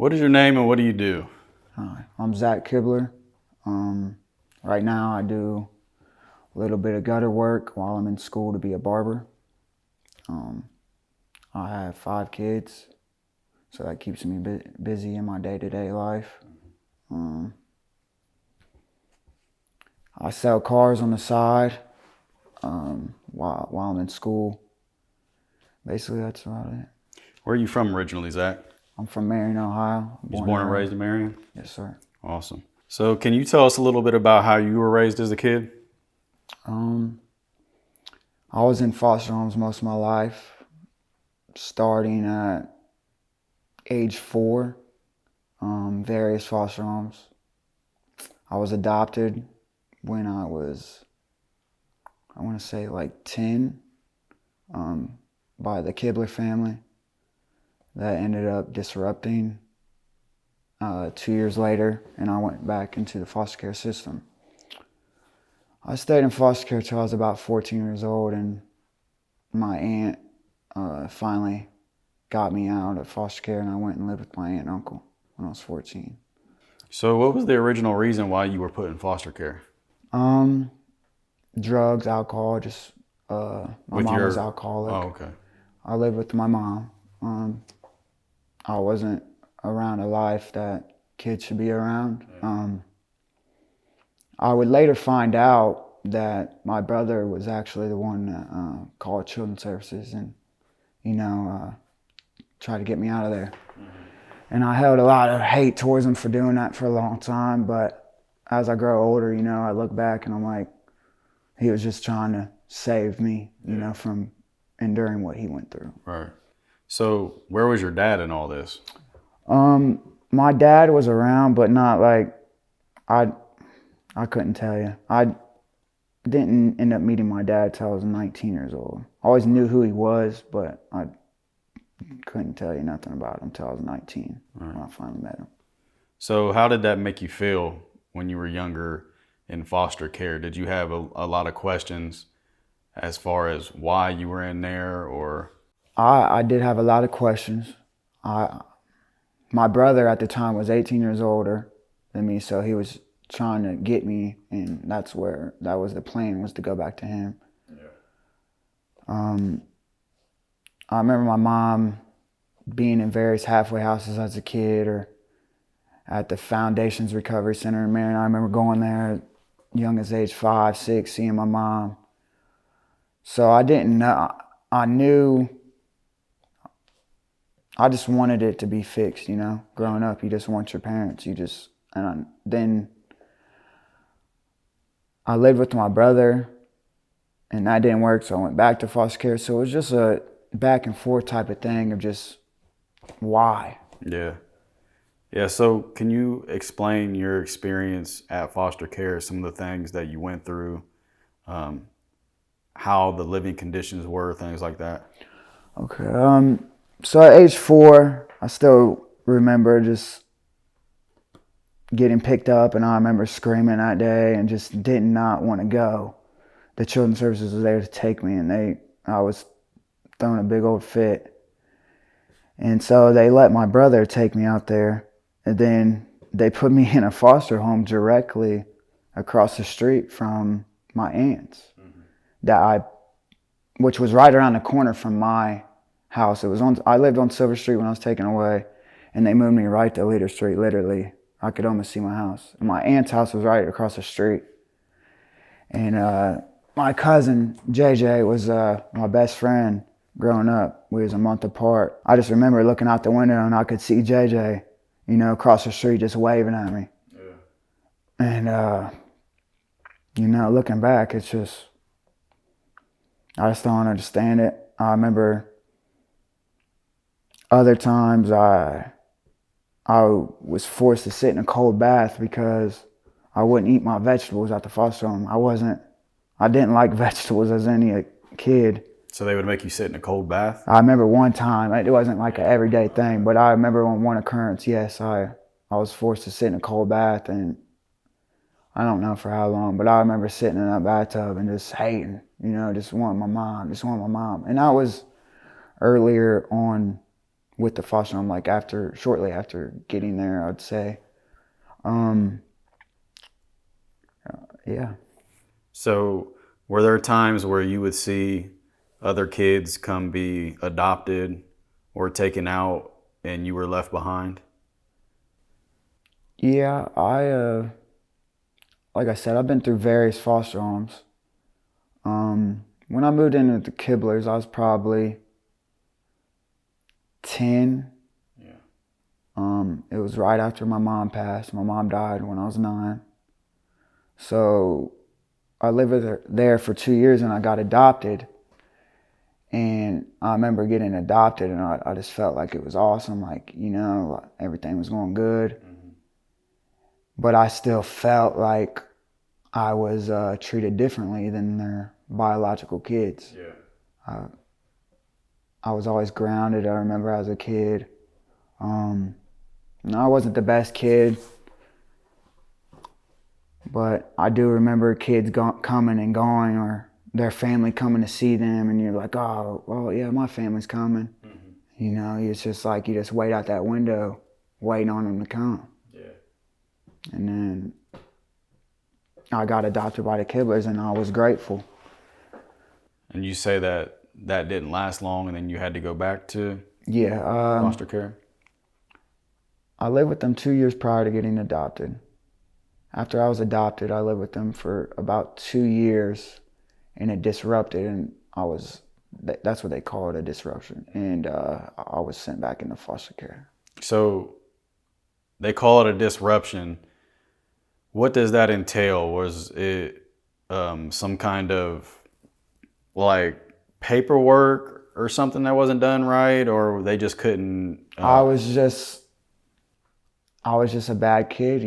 What is your name and what do you do? Hi, I'm Zach Kibler. Right now I do a little bit of gutter work while I'm in school to be a barber. Um, I have 5 kids, so that keeps me busy in my day-to-day life. Um, I sell cars on the side while I'm in school. Basically, that's about it. Where are you from originally, Zach? I'm from Marion, Ohio. You was born and raised in Marion? Yes, sir. Awesome. So can you tell us a little bit about how you were raised as a kid? I was in foster homes most of my life, starting at age 4, various foster homes. I was adopted when I was, I want to say like 10, by the Kibler family. That ended up disrupting 2 years later, and I went back into the foster care system. I stayed in foster care till I was about 14 years old, and my aunt finally got me out of foster care, and I went and lived with my aunt and uncle when I was 14. So what was the original reason why you were put in foster care? Drugs, alcohol, just my mom was alcoholic. Oh, okay. I lived with my mom. I wasn't around a life that kids should be around. I would later find out that my brother was actually the one that called Children's Services and, tried to get me out of there. And I held a lot of hate towards him for doing that for a long time. But as I grow older, I look back and I'm like, he was just trying to save me, from enduring what he went through. Right. So where was your dad in all this? My dad was around, but not like, I couldn't tell you. I didn't end up meeting my dad till I was 19 years old. I always knew who he was, but I couldn't tell you nothing about him until I was 19 when I finally met him. So how did that make you feel when you were younger in foster care? Did you have a lot of questions as far as why you were in there, or? I did have a lot of questions. My brother at the time was 18 years older than me, so he was trying to get me, and that was the plan, was to go back to him. Yeah. I remember my mom being in various halfway houses as a kid, or at the Foundations Recovery Center in Marion. I remember going there young as age 5, 6, seeing my mom. So I didn't know. I knew. I just wanted it to be fixed, Growing up, you just want your parents. Then I lived with my brother, and that didn't work, so I went back to foster care. So it was just a back and forth type of thing of just why. Yeah. Yeah, so can you explain your experience at foster care, some of the things that you went through, how the living conditions were, things like that? Okay. So at age 4, I still remember just getting picked up, and I remember screaming that day and just did not want to go. The Children's Services was there to take me, and I was throwing a big old fit. And so they let my brother take me out there, and then they put me in a foster home directly across the street from my aunt's, which was right around the corner from my house. I lived on Silver Street when I was taken away, and they moved me right to Leader Street, literally. I could almost see my house. And my aunt's house was right across the street. And my cousin, JJ, was my best friend growing up. We was a month apart. I just remember looking out the window, and I could see JJ, across the street just waving at me. Yeah. And, looking back, it's just, I just don't understand it. I remember other times I was forced to sit in a cold bath because I wouldn't eat my vegetables at the foster home. I didn't like vegetables as any kid. So they would make you sit in a cold bath? I remember one time, it wasn't like an everyday thing, but I remember on one occurrence, yes, I was forced to sit in a cold bath, and I don't know for how long, but I remember sitting in that bathtub and just hating, just wanting my mom. And that was earlier on with the foster home, like shortly after getting there, I'd say. Yeah. So were there times where you would see other kids come be adopted or taken out and you were left behind? Yeah, like I said, I've been through various foster homes. When I moved into the Kiblers, I was probably 10. Yeah. It was right after my mom passed. My mom died when I was 9. So I lived with her there for 2 years and I got adopted. And I remember getting adopted and I just felt like it was awesome. Like, everything was going good. Mm-hmm. But I still felt like I was treated differently than their biological kids. Yeah. I was always grounded, I remember as a kid. I wasn't the best kid, but I do remember kids coming and going, or their family coming to see them, and you're like, oh, well, yeah, my family's coming. Mm-hmm. It's just like you just wait out that window, waiting on them to come. Yeah. And then I got adopted by the Kiblers, and I was grateful. And you say that didn't last long, and then you had to go back to foster care? I lived with them 2 years prior to getting adopted. After I was adopted, I lived with them for about 2 years, and it disrupted, and that's what they call it, a disruption. And I was sent back into foster care. So they call it a disruption. What does that entail? Was it some kind of like paperwork or something that wasn't done right, or they just couldn't? I was just a bad kid,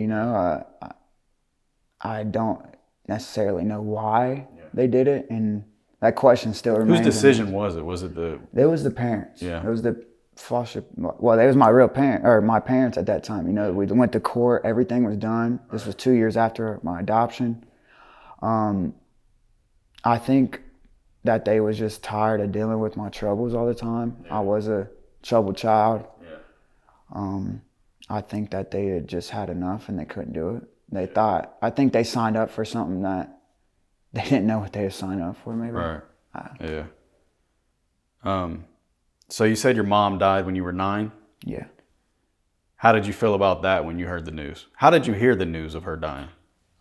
I don't necessarily know why they did it, and that question still remains. Whose decision was it? Was it It was the parents. Yeah. It was the foster. Well, it was my real parent, or my parents at that time. We went to court. Everything was done. This was 2 years after my adoption. I think that they was just tired of dealing with my troubles all the time. Yeah. I was a troubled child. Yeah. I think that they had just had enough and they couldn't do it. I think they signed up for something that they didn't know what they had signed up for, maybe. Right. Yeah. So you said your mom died when you were 9? Yeah. How did you feel about that when you heard the news? How did you hear the news of her dying?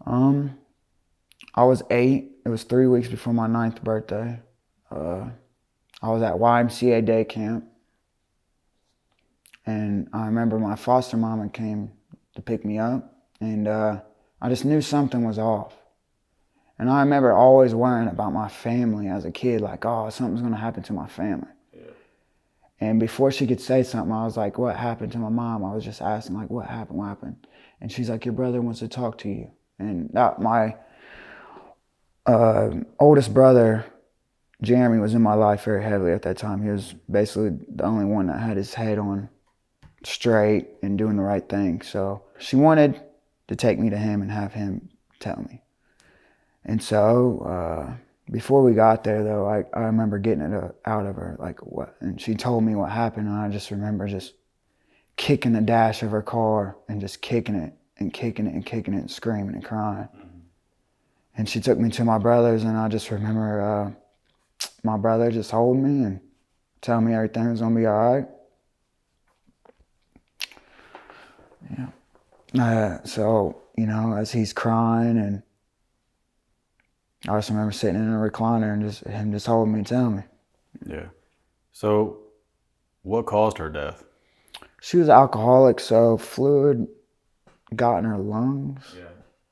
I was 8. It was 3 weeks before my 9th birthday. I was at YMCA day camp. And I remember my foster mama came to pick me up. And I just knew something was off. And I remember always worrying about my family as a kid. Like, oh, something's going to happen to my family. Yeah. And before she could say something, I was like, what happened to my mom? I was just asking, like, what happened? And she's like, your brother wants to talk to you. And my oldest brother, Jeremy, was in my life very heavily at that time. He was basically the only one that had his head on straight and doing the right thing. So she wanted to take me to him and have him tell me. And so before we got there, though, I remember getting it out of her, like, what? And she told me what happened, and I just remember just kicking the dash of her car and just kicking it and kicking it and kicking it and screaming and crying. Mm-hmm. And she took me to my brother's, and I just remember my brother just holding me and telling me everything was going to be all right. Yeah. So, as he's crying, and I just remember sitting in a recliner and him just holding me and telling me. Yeah. So what caused her death? She was alcoholic, so fluid got in her lungs. Yeah.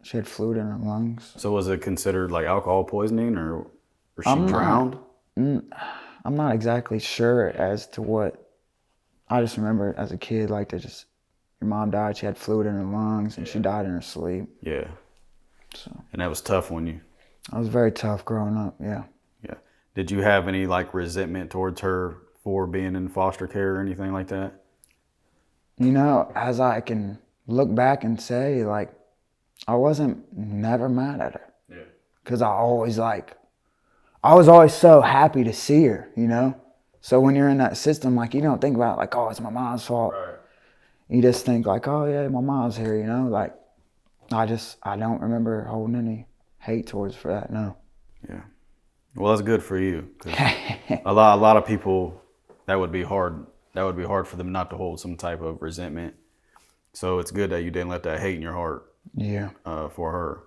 She had fluid in her lungs. So was it considered like alcohol poisoning, or she drowned? I'm not exactly sure as to what. I just remember as a kid, like, your mom died, she had fluid in her lungs, and she died in her sleep. Yeah. So. And that was tough on you? I was very tough growing up, yeah. Yeah. Did you have any, like, resentment towards her for being in foster care or anything like that? As I can look back and say, like, I wasn't never mad at her. Yeah. Because I was always so happy to see her, So when you're in that system, like, you don't think about, like, oh, it's my mom's fault. Right. You just think, like, oh, yeah, my mom's here, you know? Like, I don't remember holding any hate towards for that, no. Yeah. Well, that's good for you, because a lot of people, that would be hard. That would be hard for them not to hold some type of resentment. So it's good that you didn't let that hate in your heart Yeah, for her,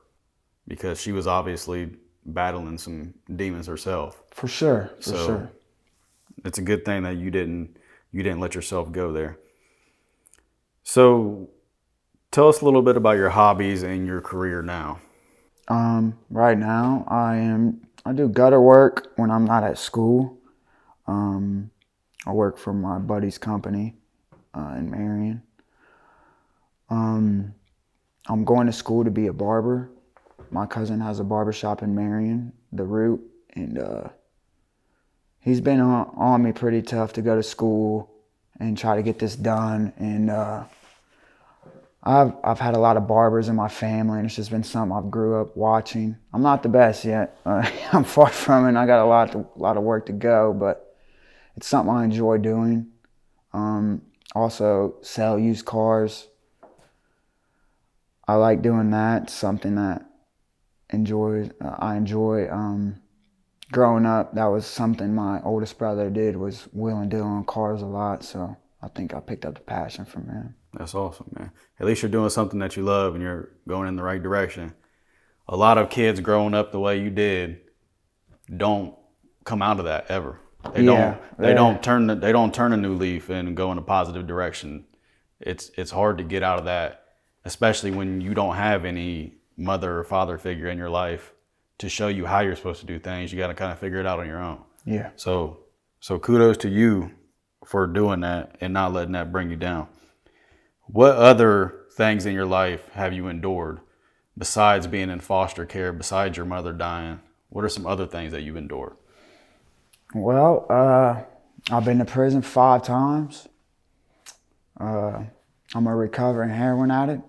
because she was obviously battling some demons herself. for sure, for So sure. it's a good thing that you didn't let yourself go there. So tell us a little bit about your hobbies and your career now. Right now, I do gutter work when I'm not at school. I work for my buddy's company in Marion. I'm going to school to be a barber. My cousin has a barber shop in Marion, The Root, and he's been on me pretty tough to go to school and try to get this done. And I've had a lot of barbers in my family, and it's just been something I've grew up watching. I'm not the best yet. I'm far from it. And I got a lot of work to go, but it's something I enjoy doing. Also sell used cars. I like doing that. Something that I enjoy. Growing up, that was something my oldest brother did, was wheeling deal on cars a lot. So I think I picked up the passion from him. That's awesome, man. At least you're doing something that you love and you're going in the right direction. A lot of kids growing up the way you did don't come out of that ever. They Yeah, don't turn a new leaf and go in a positive direction. It's hard to get out of that, especially when you don't have any mother or father figure in your life to show you how you're supposed to do things. You got to kind of figure it out on your own. yeah. So kudos to you for doing that and not letting that bring you down. What other things in your life have you endured besides being in foster care, besides your mother dying? What are some other things that you've endured? Well, I've been to prison 5 times. I'm a recovering heroin addict.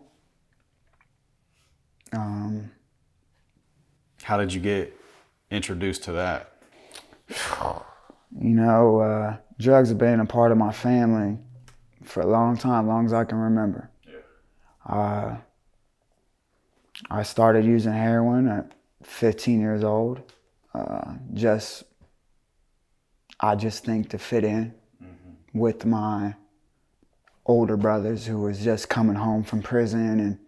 How did you get introduced to that? Drugs have been a part of my family for a long time, long as I can remember. I started using heroin at 15 years old. I just think to fit in with my older brothers who was just coming home from prison, and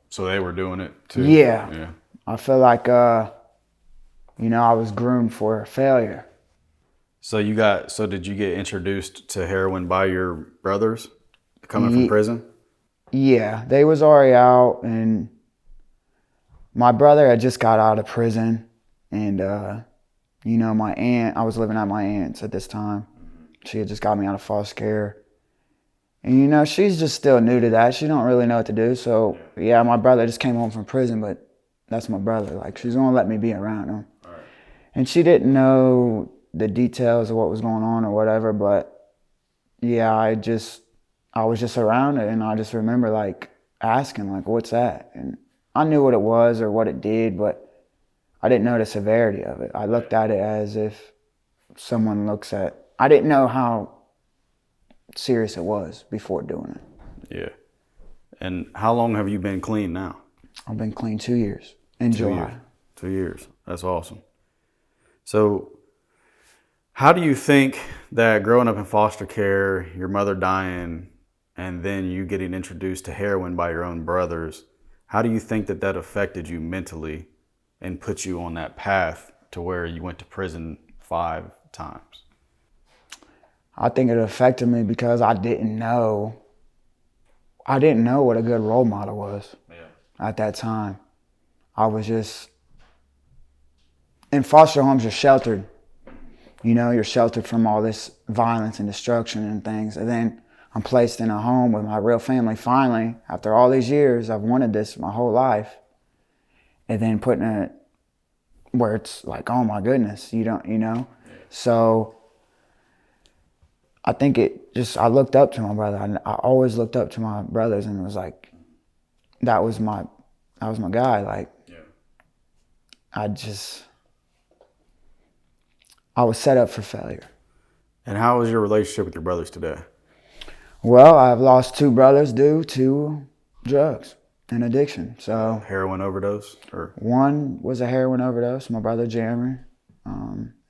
So they were doing it too? yeah. I feel like I was groomed for failure. So did you get introduced to heroin by your brothers coming from Ye- prison? Yeah, they was already out, and my brother had just got out of prison, and my aunt, I was living at my aunt's at this time. She had just got me out of foster care. And she's just still new to that. She don't really know what to do. So yeah, my brother just came home from prison, but that's my brother. Like, she's gonna let me be around him. Right. And she didn't know the details of what was going on or whatever, but yeah, I was just around it, and I just remember like asking, like, what's that? And I knew what it was or what it did, but I didn't know the severity of it. I looked at it as if I didn't know how serious it was before doing it. Yeah. And how long have you been clean now? I've been clean 2 years in July. 2 years. That's awesome. So how do you think that growing up in foster care, your mother dying, and then you getting introduced to heroin by your own brothers, how do you think that affected you mentally and put you on that path to where you went to prison 5 times? I think it affected me because I didn't know what a good role model was at that time. I was just, in foster homes, you're sheltered. You're sheltered from all this violence and destruction and things. And then I'm placed in a home with my real family. Finally, after all these years, I've wanted this my whole life. And then putting it where it's like, oh my goodness, So I think I looked up to my brother. I always looked up to my brothers, and it was like, that was my guy. Like, I was set up for failure. And how is your relationship with your brothers today? Well, I've lost 2 brothers due to drugs and addiction. So Heroin overdose? Or one was a heroin overdose, my brother Jeremy.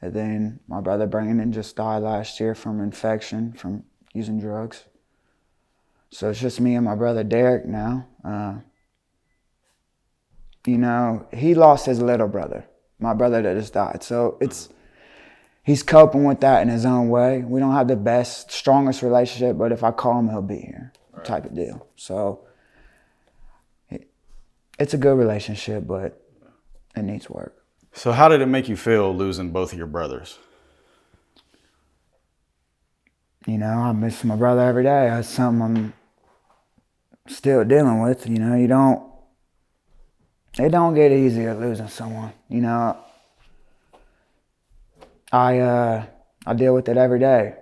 And then my brother Brandon just died last year from infection from using drugs. So it's just me and my brother Derek now. He lost his little brother, my brother that just died. So he's coping with that in his own way. We don't have the best, strongest relationship, but if I call him, he'll be here, type of deal. So it's a good relationship, but it needs work. so how did it make you feel losing both of your brothers? I miss my brother every day. That's something I'm still dealing with. It don't get easier losing someone. I deal with it every day.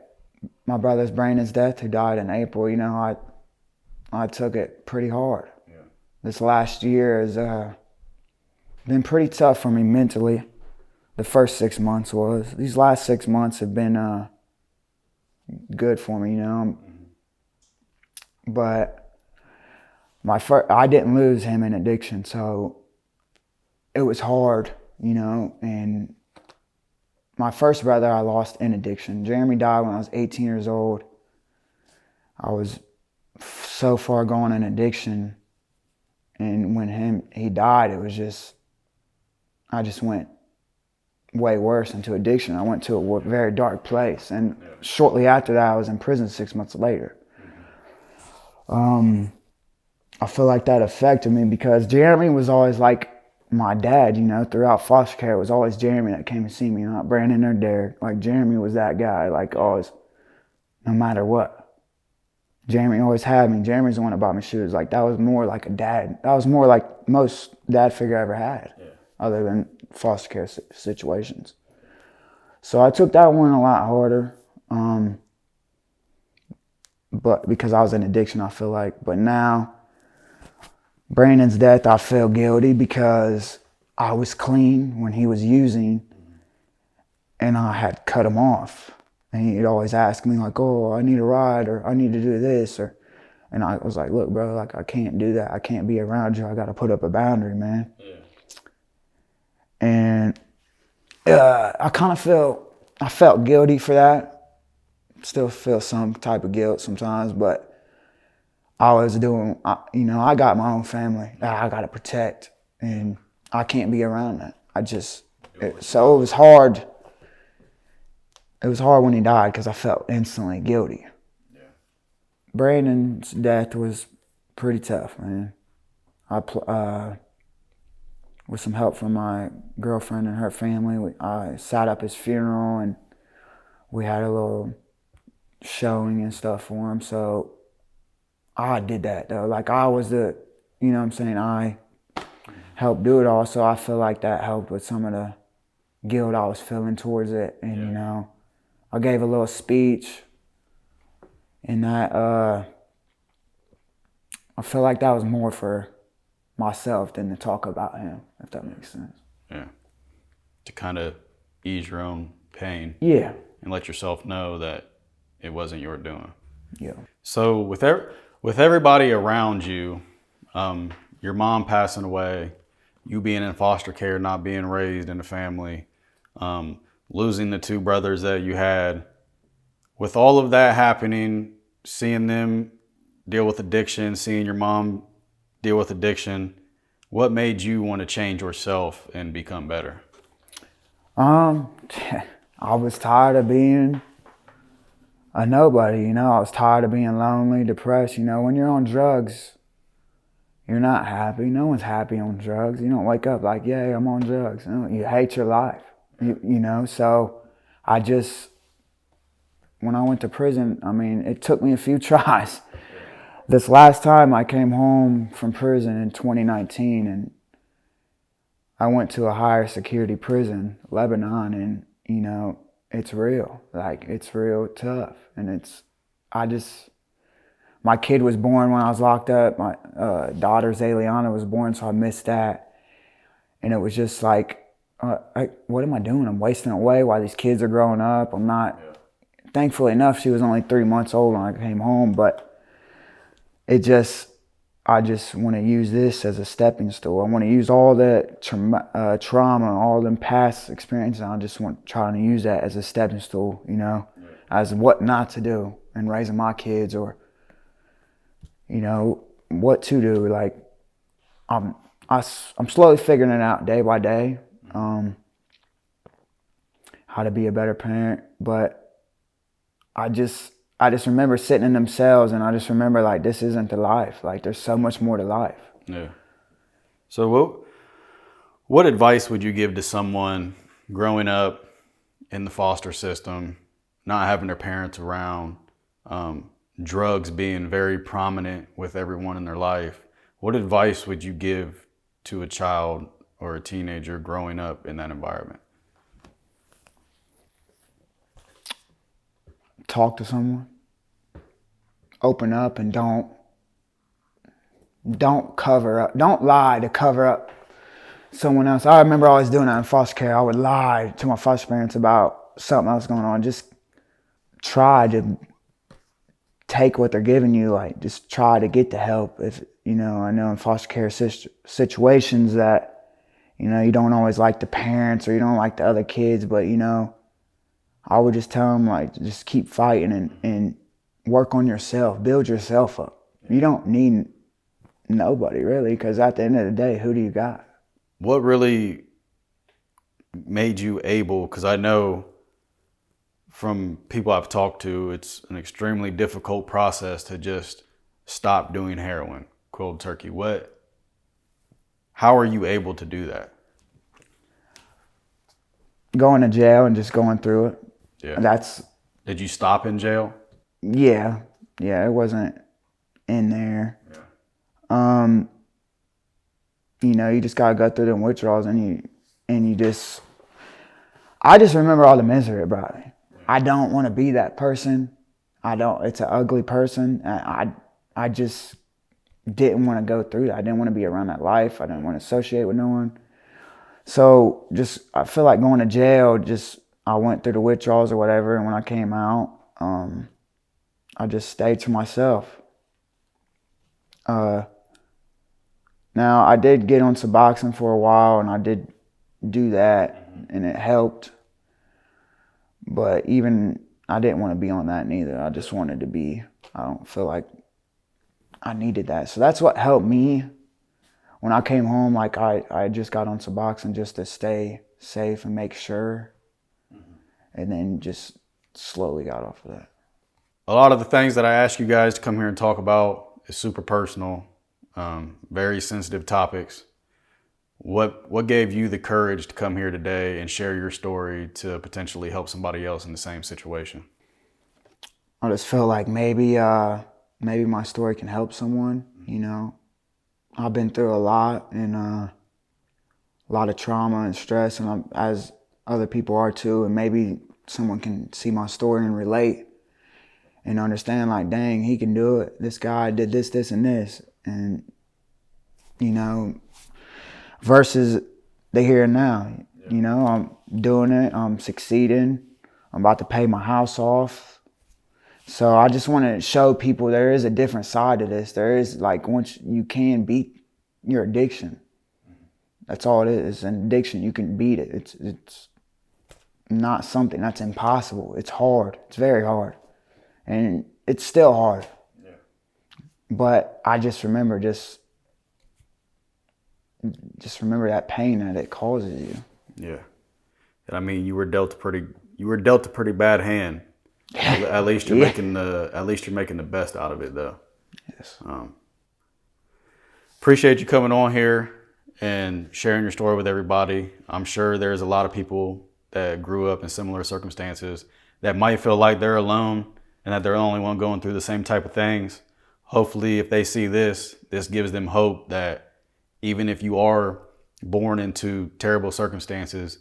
My brother's Brandon's death, who died in April, I took it pretty hard. Yeah. This last year has been pretty tough for me mentally. The first 6 months was. These last 6 months have been good for me, But I didn't lose him in addiction, so it was hard, and my first brother I lost in addiction. Jeremy died when I was 18 years old. I was so far gone in addiction, and when he died, I just went way worse into addiction. I went to a very dark place, and shortly after that, I was in prison 6 months later. I feel like that affected me because Jeremy was always like my dad, throughout foster care. It was always Jeremy that came to see me, not Brandon or Derek. Like, Jeremy was that guy, like, always, no matter what. Jeremy always had me. Jeremy's the one that bought me shoes. Like, that was more like a dad. That was more like most dad figure I ever had, other than foster care situations. So I took that one a lot harder, but because I was in addiction, I feel like. But now, Brandon's death, I feel guilty because I was clean when he was using, and I had cut him off. And he'd always ask me, like, oh, I need a ride, or I need to do this, and I was like, look, bro, like, I can't do that. I can't be around you. I got to put up a boundary, man. Yeah. And I felt guilty for that. Still feel some type of guilt sometimes, but I was doing, I got my own family that I got to protect, and I can't be around that. So it was hard. It was hard when he died because I felt instantly guilty. Yeah. Brandon's death was pretty tough, man. With some help from my girlfriend and her family, I sat up his funeral, and we had a little showing and stuff for him. So I did that, though. Like, I was I helped do it all, so I feel like that helped with some of the guilt I was feeling towards it. And, I gave a little speech, and that, I feel like that was more for myself than to talk about him, if that makes sense. Yeah. To kind of ease your own pain. Yeah. And let yourself know that it wasn't your doing. Yeah. So with everybody around you, your mom passing away, you being in foster care, not being raised in a family, losing the 2 brothers that you had, with all of that happening, seeing them deal with addiction, seeing your mom deal with addiction, what made you want to change yourself and become better? I was tired of being a nobody, I was tired of being lonely, depressed. When you're on drugs, you're not happy. No one's happy on drugs. You don't wake up like, yay, I'm on drugs. You hate your life, So when I went to prison, it took me a few tries. This last time I came home from prison in 2019, and I went to a higher security prison, Lebanon, and, it's real. Like, it's real tough. And my kid was born when I was locked up. My daughter, Zayliana, was born, so I missed that. And it was just like, what am I doing? I'm wasting away while these kids are growing up. I'm not. Thankfully enough, she was only 3 months old when I came home, but I just want to use this as a stepping stool. I want to use all that trauma, all them past experiences. I just want trying to use that as a stepping stool, as what not to do in raising my kids, or what to do. Like I'm slowly figuring it out day by day, how to be a better parent. But I just remember sitting in them cells, and I just remember, like, this isn't the life. Like, there's so much more to life. Yeah. So what advice would you give to someone growing up in the foster system, not having their parents around, drugs being very prominent with everyone in their life? What advice would you give to a child or a teenager growing up in that environment? Talk to someone. Open up, and don't cover up. Don't lie to cover up someone else. I remember always doing that in foster care. I would lie to my foster parents about something else going on. Just try to take what they're giving you. Like, just try to get the help. If I know in foster care situations that you don't always like the parents, or you don't like the other kids, but I would just tell them, like, just keep fighting and work on yourself, build yourself up. You don't need nobody, really, because at the end of the day, who do you got? What really made you able, because I know from people I've talked to, it's an extremely difficult process to just stop doing heroin, cold turkey. How are you able to do that? Going to jail and just going through it. Yeah. Did you stop in jail? Yeah, it wasn't in there. Yeah. You just gotta go through them withdrawals, and you just. I just remember all the misery it brought me. I don't want to be that person. It's an ugly person. I just didn't want to go through that. I didn't want to be around that life. I didn't want to associate with no one. So I feel like going to jail, I went through the withdrawals or whatever, and when I came out, I just stayed to myself. Now, I did get on Suboxone for a while, and I did do that, and it helped. But even I didn't want to be on that neither. I just wanted to be. I don't feel like I needed that. So that's what helped me. When I came home, like, I just got on Suboxone just to stay safe and make sure. And then just slowly got off of that. A lot of the things that I ask you guys to come here and talk about is super personal, very sensitive topics. What gave you the courage to come here today and share your story to potentially help somebody else in the same situation? I just felt like maybe my story can help someone. I've been through a lot, and a lot of trauma and stress, and as other people are too, and maybe someone can see my story and relate and understand, like, dang, he can do it. This guy did this, this, and this. And, versus the here and now. I'm doing it. I'm succeeding. I'm about to pay my house off. So I just want to show people there is a different side to this. There is, like, once you can beat your addiction, that's all it is. It's an addiction. You can beat it. It's not something that's impossible. It's hard. It's very hard. And it's still hard. Yeah. But I just remember remember that pain that it causes you. Yeah. And I mean, you were dealt a pretty bad hand. At least you're making the best out of it, though. Yes. Appreciate you coming on here and sharing your story with everybody. I'm sure there's a lot of people that grew up in similar circumstances that might feel like they're alone and that they're the only one going through the same type of things. Hopefully, if they see this gives them hope that even if you are born into terrible circumstances,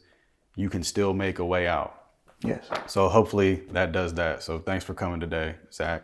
you can still make a way out. Yes. So hopefully that does that. So thanks for coming today, Zach.